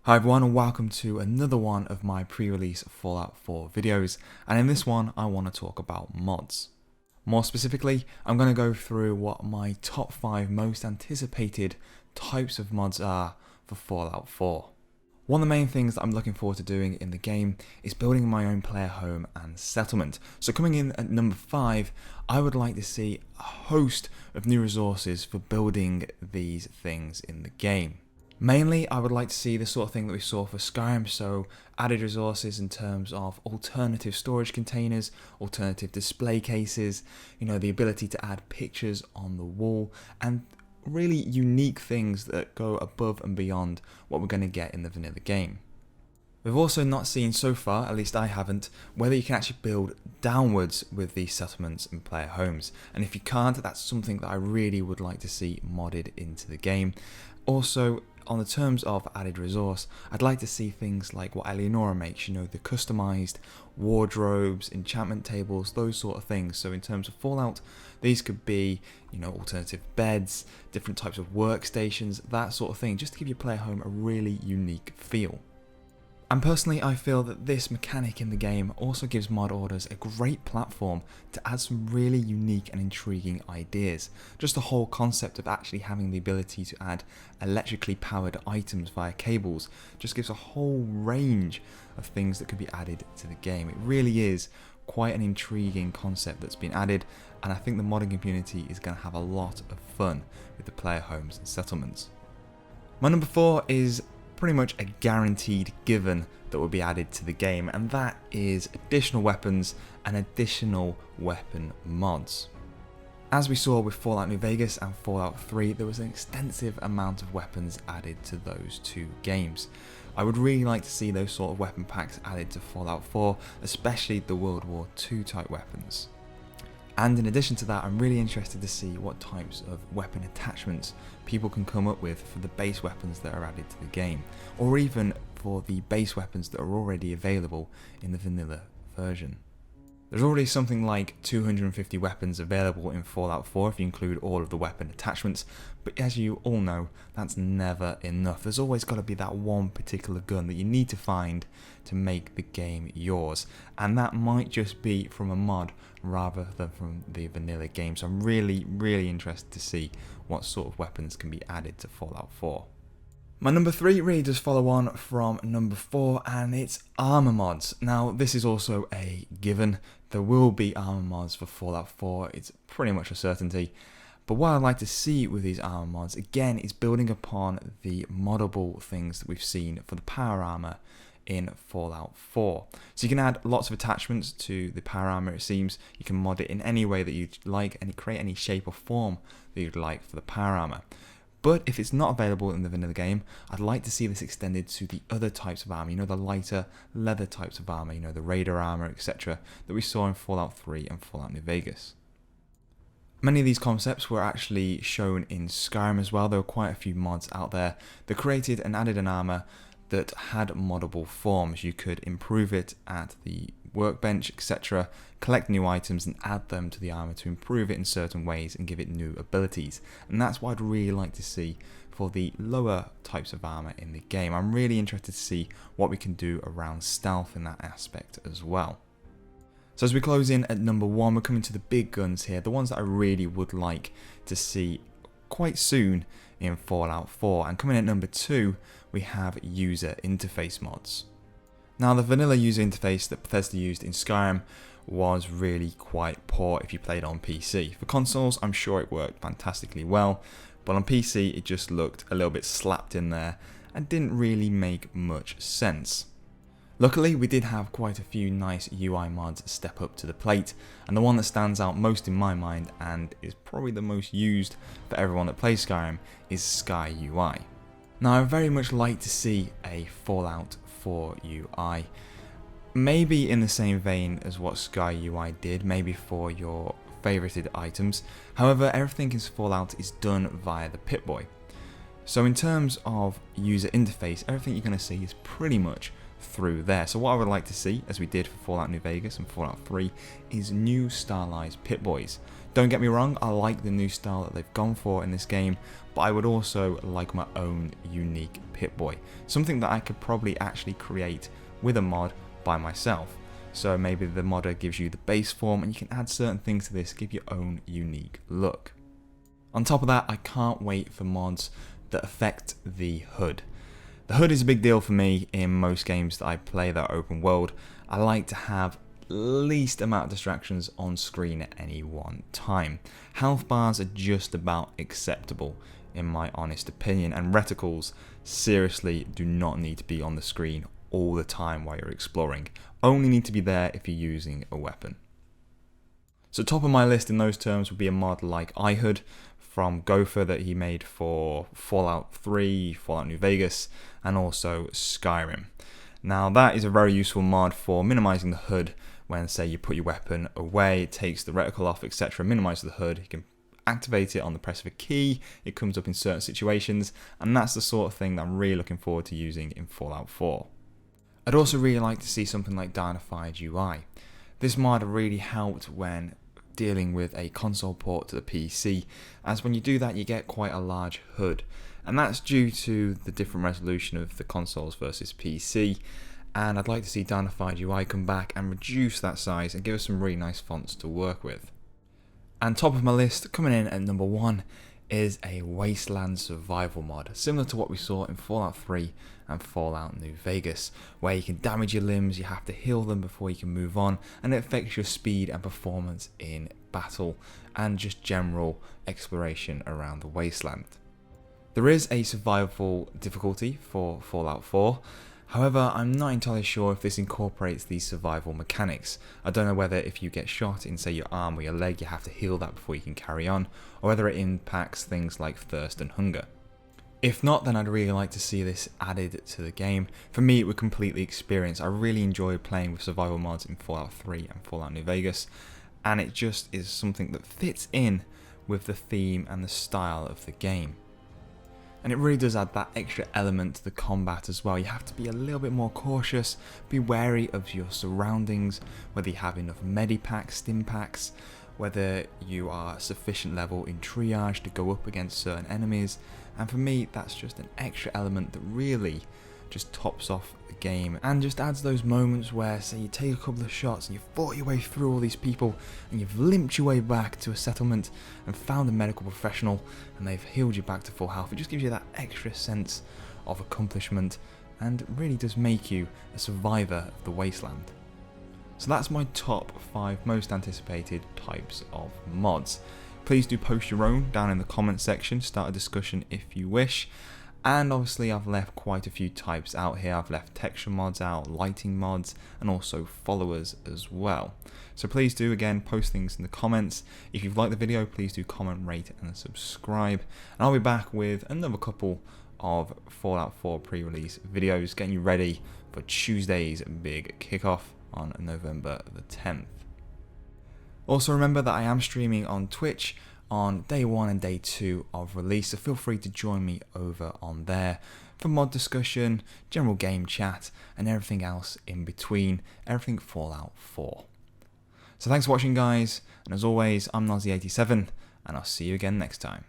Hi everyone and welcome to another one of my pre-release Fallout 4 videos, and in this one I want to talk about mods. More specifically, I'm going to go through what my top 5 most anticipated types of mods are for Fallout 4. One of the main things that I'm looking forward to doing in the game is building my own player home and settlement. So coming in at number 5, I would like to see a host of new resources for building these things in the game. Mainly, I would like to see the sort of thing that we saw for Skyrim, so added resources in terms of alternative storage containers, alternative display cases, the ability to add pictures on the wall, and really unique things that go above and beyond what we're going to get in the vanilla game. We've also not seen so far, at least I haven't, whether you can actually build downwards with these settlements and player homes. And if you can't, that's something that I really would like to see modded into the game. Also, on the terms of added resource, I'd like to see things like what Eleonora makes, the customized wardrobes, enchantment tables, those sort of things. So in terms of Fallout, these could be, alternative beds, different types of workstations, that sort of thing, just to give your player home a really unique feel. And personally, I feel that this mechanic in the game also gives mod orders a great platform to add some really unique and intriguing ideas. Just the whole concept of actually having the ability to add electrically powered items via cables just gives a whole range of things that could be added to the game. It really is quite an intriguing concept that's been added, and I think the modding community is going to have a lot of fun with the player homes and settlements. My number 4 is pretty much a guaranteed given that will be added to the game, and that is additional weapons and additional weapon mods. As we saw with Fallout New Vegas and Fallout 3, there was an extensive amount of weapons added to those two games. I would really like to see those sort of weapon packs added to Fallout 4, especially the World War II type weapons. And in addition to that, I'm really interested to see what types of weapon attachments people can come up with for the base weapons that are added to the game, or even for the base weapons that are already available in the vanilla version. There's already something like 250 weapons available in Fallout 4 if you include all of the weapon attachments, but as you all know, that's never enough. There's always got to be that one particular gun that you need to find to make the game yours, and that might just be from a mod rather than from the vanilla game. So I'm really interested to see what sort of weapons can be added to Fallout 4. My number 3 really does follow on from number 4, and it's armor mods. Now, this is also a given. There will be armor mods for Fallout 4, it's pretty much a certainty. But what I'd like to see with these armor mods, again, is building upon the moddable things that we've seen for the power armor in Fallout 4. So you can add lots of attachments to the power armor, it seems. You can mod it in any way that you'd like, and create any shape or form that you'd like for the power armor. But if it's not available in the vanilla game, I'd like to see this extended to the other types of armor, the lighter leather types of armor, the raider armor, etc., that we saw in Fallout 3 and Fallout New Vegas. Many of these concepts were actually shown in Skyrim as well. There were quite a few mods out there that created and added an armor that had moddable forms. You could improve it at the workbench, etc., collect new items and add them to the armor to improve it in certain ways and give it new abilities. And that's what I'd really like to see for the lower types of armor in the game. I'm really interested to see what we can do around stealth in that aspect as well. So as we close in at number 1, we're coming to the big guns here, the ones that I really would like to see quite soon in Fallout 4. And coming at number 2, we have user interface mods. Now, the vanilla user interface that Bethesda used in Skyrim was really quite poor if you played on PC. For consoles, I'm sure it worked fantastically well, but on PC it just looked a little bit slapped in there and didn't really make much sense. Luckily, we did have quite a few nice UI mods step up to the plate, and the one that stands out most in my mind, and is probably the most used for everyone that plays Skyrim, is Sky UI. Now, I very much like to see a Fallout 4 UI, maybe in the same vein as what Sky UI did, maybe for your favorited items. However, everything in Fallout is done via the Pip-Boy. So in terms of user interface, everything you're going to see is pretty much through there. So what I would like to see, as we did for Fallout New Vegas and Fallout 3, is new stylized Pip-Boys. Don't get me wrong, I like the new style that they've gone for in this game, but I would also like my own unique Pip-Boy. Something that I could probably actually create with a mod by myself. So maybe the modder gives you the base form and you can add certain things to this, give your own unique look. On top of that, I can't wait for mods that affect the HUD. The HUD is a big deal for me in most games that I play that are open world. I like to have least amount of distractions on screen at any one time. Health bars are just about acceptable in my honest opinion, and reticles seriously do not need to be on the screen all the time while you're exploring. Only need to be there if you're using a weapon. So top of my list in those terms would be a mod like iHUD from Gopher that he made for Fallout 3, Fallout New Vegas, and also Skyrim. Now that is a very useful mod for minimizing the HUD when, say, you put your weapon away, it takes the reticle off, etc., minimizes the HUD. You can activate it on the press of a key, it comes up in certain situations, and that's the sort of thing that I'm really looking forward to using in Fallout 4. I'd also really like to see something like Dynafied UI. This mod really helped when dealing with a console port to the PC, as when you do that you get quite a large HUD, and that's due to the different resolution of the consoles versus PC, and I'd like to see Dynafied UI come back and reduce that size and give us some really nice fonts to work with. And top of my list, coming in at number 1, is a Wasteland survival mod, similar to what we saw in Fallout 3 and Fallout New Vegas, where you can damage your limbs, you have to heal them before you can move on, and it affects your speed and performance in battle, and just general exploration around the wasteland. There is a survival difficulty for Fallout 4, however I'm not entirely sure if this incorporates these survival mechanics. I don't know whether if you get shot in, say, your arm or your leg, you have to heal that before you can carry on, or whether it impacts things like thirst and hunger. If not, then I'd really like to see this added to the game. For me, it would completely experience. I really enjoy playing with survival mods in Fallout 3 and Fallout New Vegas, and it just is something that fits in with the theme and the style of the game. And it really does add that extra element to the combat as well. You have to be a little bit more cautious, be wary of your surroundings, whether you have enough medipacks, stim packs, whether you are sufficient level in triage to go up against certain enemies, and for me that's just an extra element that really just tops off the game and just adds those moments where, say, you take a couple of shots and you've fought your way through all these people and you've limped your way back to a settlement and found a medical professional and they've healed you back to full health. It just gives you that extra sense of accomplishment and really does make you a survivor of the wasteland. So that's my top 5 most anticipated types of mods. Please do post your own down in the comment section, start a discussion if you wish. And obviously I've left quite a few types out here. I've left texture mods out, lighting mods, and also followers as well. So please do, again, post things in the comments. If you've liked the video, please do comment, rate, and subscribe. And I'll be back with another couple of Fallout 4 pre-release videos, getting you ready for Tuesday's big kickoff on November the 10th. Also remember that I am streaming on Twitch on day 1 and day 2 of release, so feel free to join me over on there for mod discussion, general game chat, and everything else in between, everything Fallout 4. So thanks for watching, guys, and as always, I'm Nazi87, and I'll see you again next time.